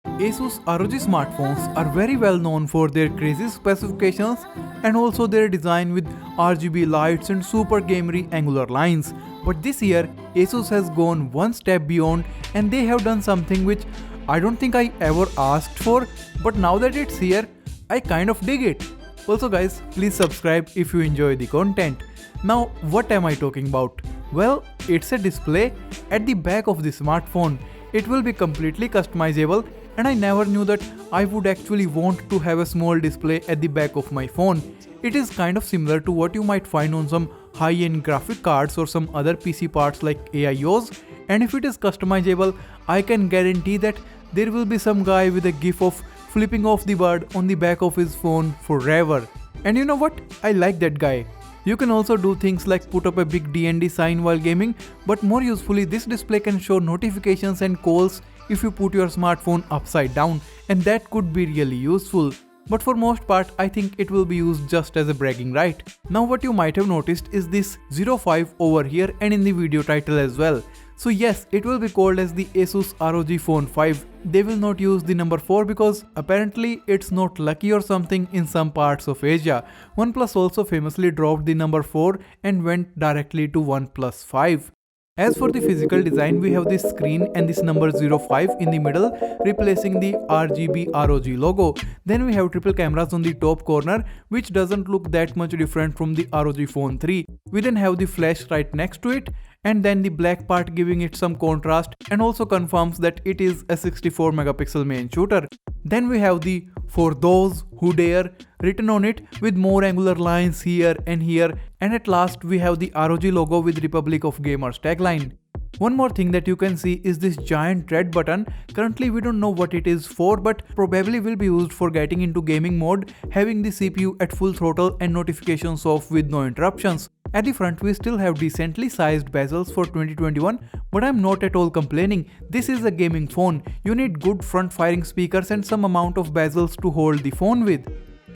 Asus ROG smartphones are very well known for their crazy specifications and also their design with RGB lights and super gamery angular lines. But this year, Asus has gone one step beyond and they have done something which I don't think I ever asked for, but now that it's here, I kind of dig it. Also guys, please subscribe if you enjoy the content. Now, what am I talking about? Well, it's a display at the back of the smartphone. It will be completely customizable, and I never knew that I would actually want to have a small display at the back of my phone. It is kind of similar to what you might find on some high-end graphic cards or some other PC parts like AIOs, and if it is customizable, I can guarantee that there will be some guy with a gif of flipping off the bird on the back of his phone forever. And you know what? I like that guy. You can also do things like put up a big DND sign while gaming, but more usefully this display can show notifications and calls if you put your smartphone upside down, and that could be really useful. But for most part, I think it will be used just as a bragging right. Now what you might have noticed is this 05 over here and in the video title as well. So yes, it will be called as the Asus ROG Phone 5. They will not use the number 4 because apparently it's not lucky or something in some parts of Asia. OnePlus also famously dropped the number 4 and went directly to OnePlus 5. As for the physical design, we have this screen and this number 05 in the middle, replacing the RGB ROG logo. Then we have triple cameras on the top corner, which doesn't look that much different from the ROG Phone 3. We then have the flash right next to it, and then the black part giving it some contrast and also confirms that it is a 64 megapixel main shooter. Then we have the "For those who dare" written on it with more angular lines here, and at last we have the ROG logo with Republic of Gamers tagline. One more thing that you can see is this giant red button. Currently we don't know what it is for, but probably will be used for getting into gaming mode, having the CPU at full throttle and notifications off with no interruptions. At the front we still have decently sized bezels for 2021, but I'm not at all complaining. This is a gaming phone. You need good front firing speakers and some amount of bezels to hold the phone with.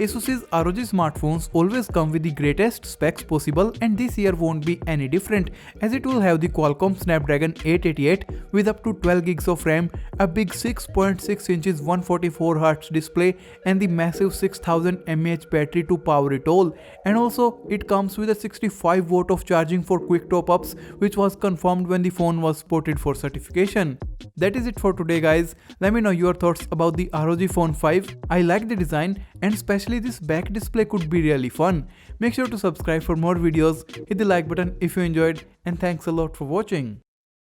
Asus's ROG smartphones always come with the greatest specs possible, and this year won't be any different, as it will have the Qualcomm Snapdragon 888 with up to 12 gigs of RAM, a big 6.6 inches 144Hz display and the massive 6000 mAh battery to power it all. And also it comes with a 65 watt of charging for quick top-ups, which was confirmed when the phone was spotted for certification. That is it for today guys. Let me know your thoughts about the ROG Phone 5. I like the design, and especially this back display could be really fun. Make sure to subscribe for more videos, hit the like button if you enjoyed, and thanks a lot for watching.